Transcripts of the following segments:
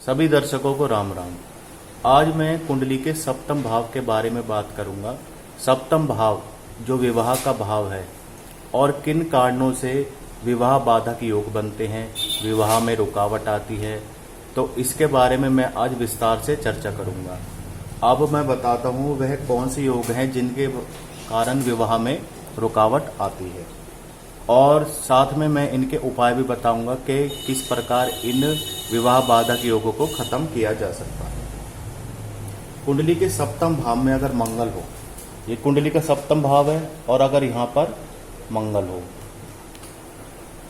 सभी दर्शकों को राम राम। आज मैं कुंडली के सप्तम भाव के बारे में बात करूंगा। सप्तम भाव जो विवाह का भाव है और किन कारणों से विवाह बाधक योग बनते हैं, विवाह में रुकावट आती है, तो इसके बारे में मैं आज विस्तार से चर्चा करूंगा। अब मैं बताता हूँ वह कौन से योग हैं जिनके कारण विवाह में रुकावट आती है, और साथ में मैं इनके उपाय भी बताऊंगा कि किस प्रकार इन विवाह बाधक योगों को खत्म किया जा सकता है। कुंडली के सप्तम भाव में अगर मंगल हो, ये कुंडली का सप्तम भाव है, और अगर यहाँ पर मंगल हो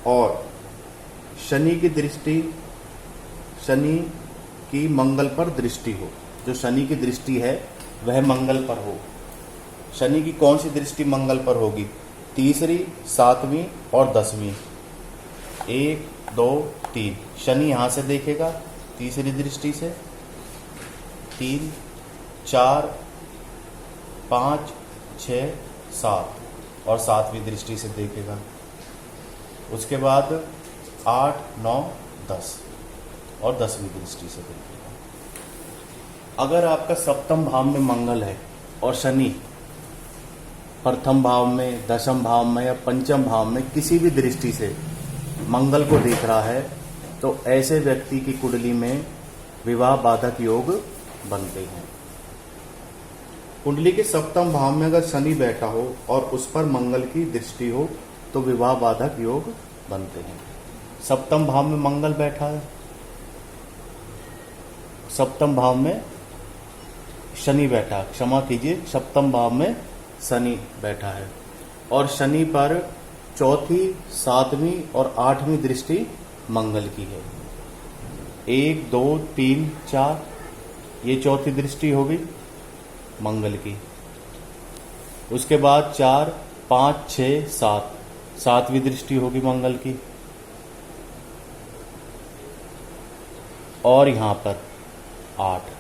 और शनि की दृष्टि, शनि की मंगल पर दृष्टि हो, जो शनि की दृष्टि है वह मंगल पर हो। शनि की कौन सी दृष्टि मंगल पर होगी? तीसरी, सातवीं और 10वीं। 1, 2, 3 शनि यहां से देखेगा तीसरी दृष्टि से, 3, 4, 5, 6, 7 और 7वीं दृष्टि से देखेगा। उसके बाद 8, 9, 10 और 10वीं दृष्टि से देखेगा। अगर आपका सप्तम भाव में मंगल है और शनि प्रथम भाव में, दशम भाव में या पंचम भाव में किसी भी दृष्टि से मंगल को देख रहा है, तो ऐसे व्यक्ति की कुंडली में विवाह बाधक योग बनते हैं। कुंडली के सप्तम भाव में अगर शनि बैठा हो और उस पर मंगल की दृष्टि हो तो विवाह बाधक योग बनते हैं। सप्तम भाव में मंगल बैठा है, सप्तम भाव में शनि बैठा, क्षमा कीजिए, सप्तम भाव में शनि बैठा है और शनि पर चौथी, 7वीं और 8वीं दृष्टि मंगल की है। 1, 2, 3, 4 ये चौथी दृष्टि होगी मंगल की। उसके बाद 4, 5, 6, 7 7वीं दृष्टि होगी मंगल की। और यहां पर 8।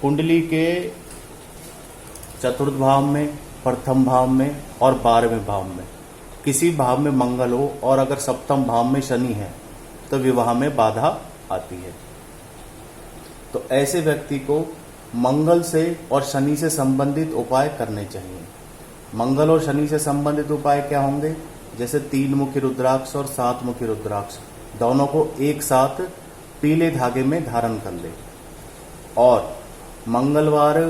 कुंडली के चतुर्थ भाव में, प्रथम भाव में और 12वें भाव में किसी भाव में मंगल हो और अगर सप्तम भाव में शनि है तो विवाह में बाधा आती है। तो ऐसे व्यक्ति को मंगल से और शनि से संबंधित उपाय करने चाहिए। मंगल और शनि से संबंधित उपाय क्या होंगे? जैसे 3 मुखी रुद्राक्ष और 7 मुखी रुद्राक्ष दोनों को एक साथ पीले धागे में धारण कर ले, और मंगलवार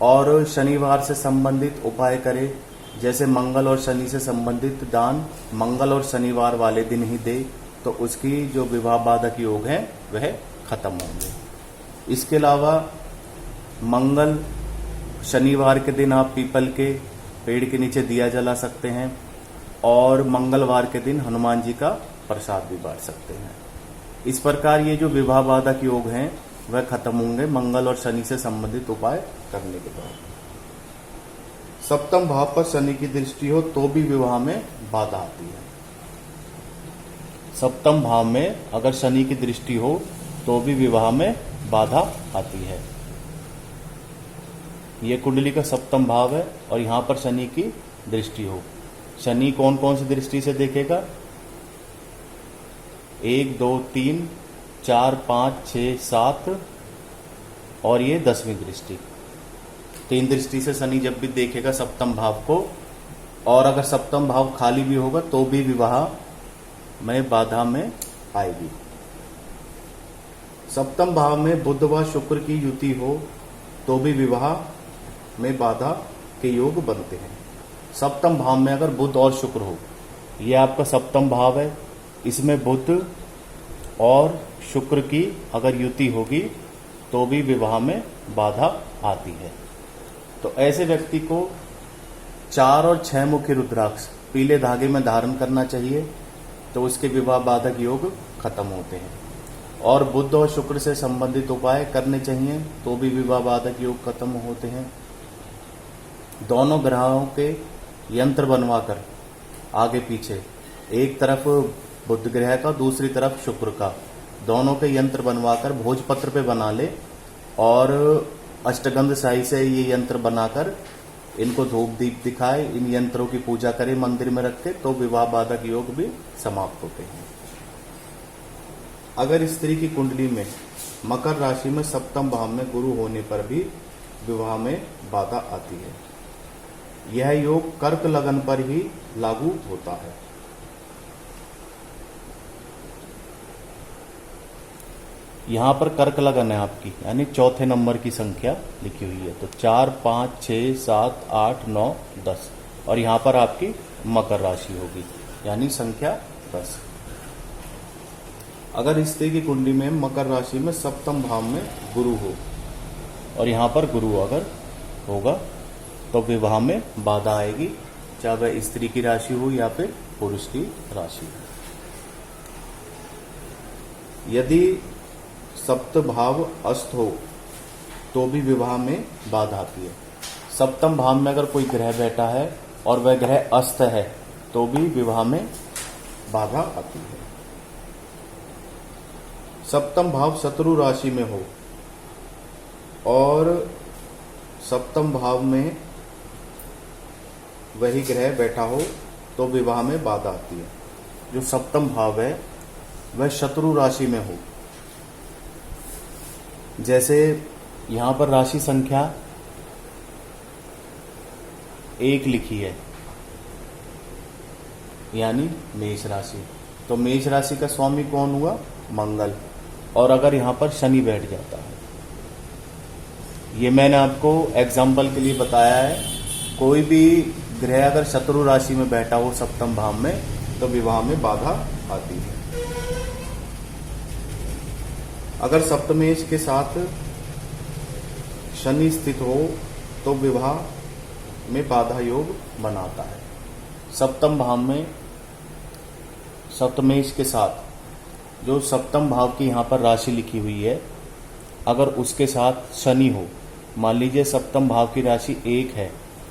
और शनिवार से संबंधित उपाय करें। जैसे मंगल और शनि से संबंधित दान मंगल और शनिवार वाले दिन ही दे, तो उसकी जो विवाह बाधक योग हैं वह खत्म होंगे। इसके अलावा मंगल शनिवार के दिन आप पीपल के पेड़ के नीचे दिया जला सकते हैं, और मंगलवार के दिन हनुमान जी का प्रसाद भी बांट सकते हैं। इस प्रकार ये जो विवाह बाधक योग हैं वह खत्म होंगे मंगल और शनि से संबंधित उपाय करने के बाद। सप्तम भाव पर शनि की दृष्टि हो तो भी विवाह में बाधा आती है। सप्तम भाव में अगर शनि की दृष्टि हो तो भी विवाह में बाधा आती है। यह कुंडली का सप्तम भाव है और यहां पर शनि की दृष्टि हो। शनि कौन कौन सी दृष्टि से देखेगा? 1, 2, 3, 4, 5, 6, 7 और ये 10वीं दृष्टि। 3 दृष्टि से शनि जब भी देखेगा सप्तम भाव को, और अगर सप्तम भाव खाली भी होगा तो भी विवाह में बाधा में आएगी। सप्तम भाव में बुध व शुक्र की युति हो तो भी विवाह में बाधा के योग बनते हैं। सप्तम भाव में अगर बुध और शुक्र हो, यह आपका सप्तम भाव है, इसमें बुध और शुक्र की अगर युति होगी तो भी विवाह में बाधा आती है। तो ऐसे व्यक्ति को 4 और 6 मुखी रुद्राक्ष पीले धागे में धारण करना चाहिए, तो उसके विवाह बाधक योग खत्म होते हैं। और बुध और शुक्र से संबंधित उपाय करने चाहिए तो भी विवाह बाधक योग खत्म होते हैं। दोनों ग्रहों के यंत्र बनवाकर आगे पीछे, एक तरफ बुध ग्रह का, दूसरी तरफ शुक्र का, दोनों के यंत्र बनवाकर भोजपत्र पे बना ले और अष्टगंध शाही से ये यंत्र बनाकर इनको धूप दीप दिखाए, इन यंत्रों की पूजा करे मंदिर में रख के, तो विवाह बाधक योग भी समाप्त होते हैं। अगर स्त्री की कुंडली में मकर राशि में सप्तम भाव में गुरु होने पर भी विवाह में बाधा आती है। यह योग कर्क लगन पर ही लागू होता है। यहां पर कर्क लगन है आपकी, यानी चौथे नंबर की संख्या लिखी हुई है। तो 4, 5, 6, 7, 8, 9, 10 और यहां पर आपकी मकर राशि होगी, यानी संख्या 10। अगर स्त्री की कुंडली में मकर राशि में सप्तम भाव में गुरु हो और यहां पर गुरु अगर होगा तो विवाह में बाधा आएगी, चाहे वह स्त्री की राशि हो या फिर पुरुष की राशि हो। यदि सप्त भाव अस्त हो तो भी विवाह में बाधा आती है। सप्तम भाव में अगर कोई ग्रह बैठा है और वह ग्रह अस्त है तो भी विवाह में बाधा आती है। सप्तम भाव शत्रु राशि में हो और सप्तम भाव में वही ग्रह बैठा हो तो विवाह में बाधा आती है। जो सप्तम भाव है वह शत्रु राशि में हो, जैसे यहां पर राशि संख्या 1 लिखी है, यानी मेष राशि। तो मेष राशि का स्वामी कौन हुआ? मंगल। और अगर यहां पर शनि बैठ जाता है, ये मैंने आपको एग्जाम्पल के लिए बताया है। कोई भी ग्रह अगर शत्रु राशि में बैठा हो सप्तम भाव में तो विवाह में बाधा आती है। अगर सप्तमेश के साथ शनि स्थित हो तो विवाह में बाधा योग बनाता है। सप्तम भाव में सप्तमेश के साथ जो सप्तम भाव की यहाँ पर राशि लिखी हुई है, अगर उसके साथ शनि हो, मान लीजिए सप्तम भाव की राशि 1 है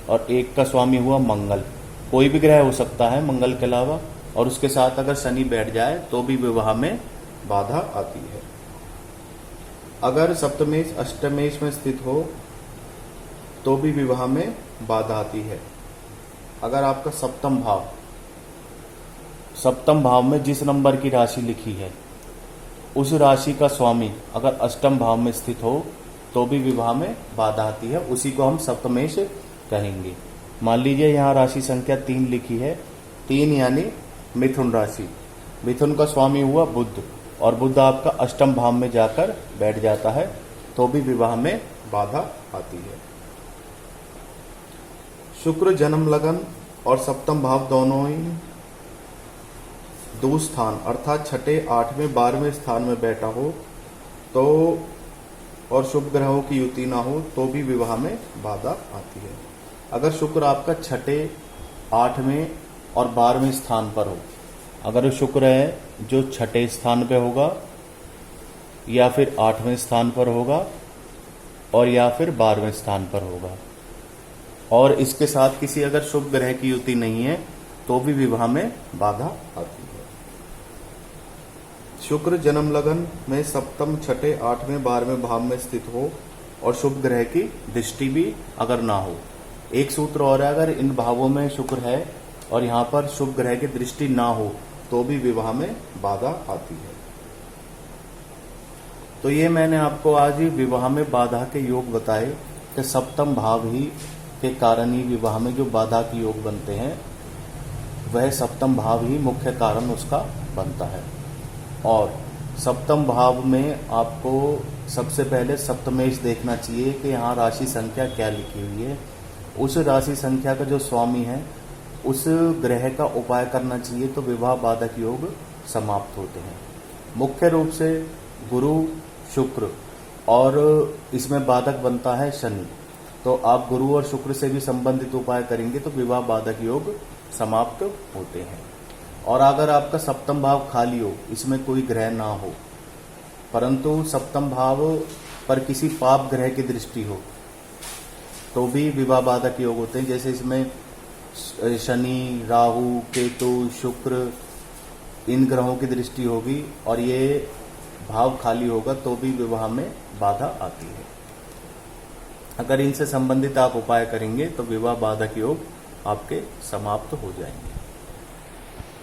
और 1 का स्वामी हुआ मंगल, कोई भी ग्रह हो सकता है मंगल के अलावा, और उसके साथ अगर शनि बैठ जाए तो भी विवाह में बाधा आती है। अगर सप्तमेश अष्टमेश में स्थित हो तो भी विवाह में बाधा आती है। अगर आपका सप्तम भाव में जिस नंबर की राशि लिखी है उस राशि का स्वामी अगर अष्टम भाव में स्थित हो तो भी विवाह में बाधा आती है। उसी को हम सप्तमेश कहेंगे। मान लीजिए यहाँ राशि संख्या 3 लिखी है, 3 यानी मिथुन राशि। मिथुन का स्वामी हुआ बुध और बुध आपका अष्टम भाव में जाकर बैठ जाता है तो भी विवाह में बाधा आती है। शुक्र जन्म लगन और सप्तम भाव दोनों ही दो स्थान अर्थात छठे, 8वें, 12वें स्थान में बैठा हो तो और शुभ ग्रहों की युति ना हो तो भी विवाह में बाधा आती है। अगर शुक्र आपका छठे, 8वें और 12वें स्थान पर हो, अगर शुक्र है जो छठे स्थान पे होगा या फिर 8वें स्थान पर होगा और या फिर 12वें स्थान पर होगा और इसके साथ किसी अगर शुभ ग्रह की युति नहीं है तो भी विवाह में बाधा आती है। शुक्र जन्म लगन में सप्तम, छठे, 8वें, 12वें भाव में स्थित हो और शुभ ग्रह की दृष्टि भी अगर ना हो। एक सूत्र और है, अगर इन भावों में शुक्र है और यहाँ पर शुभ ग्रह की दृष्टि ना हो तो भी विवाह में बाधा आती है। तो ये मैंने आपको आज विवाह में बाधा के योग बताए कि सप्तम भाव ही के कारण ही विवाह में जो बाधा के योग बनते हैं वह सप्तम भाव ही मुख्य कारण उसका बनता है। और सप्तम भाव में आपको सबसे पहले सप्तमेश देखना चाहिए कि यहाँ राशि संख्या क्या लिखी हुई है। उस राशि संख्या का जो स्वामी है उस ग्रह का उपाय करना चाहिए तो विवाह बाधक योग समाप्त होते हैं। मुख्य रूप से गुरु, शुक्र और इसमें बाधक बनता है शनि। तो आप गुरु और शुक्र से भी संबंधित उपाय करेंगे तो विवाह बाधक योग समाप्त होते हैं। और अगर आपका सप्तम भाव खाली हो, इसमें कोई ग्रह ना हो, परंतु सप्तम भाव पर किसी पाप ग्रह की दृष्टि हो तो भी विवाह बाधक योग होते हैं। जैसे इसमें शनि, राहु, केतु, शुक्र इन ग्रहों की दृष्टि होगी और ये भाव खाली होगा तो भी विवाह में बाधा आती है। अगर इनसे संबंधित आप उपाय करेंगे तो विवाह बाधक योग आपके समाप्त हो जाएंगे।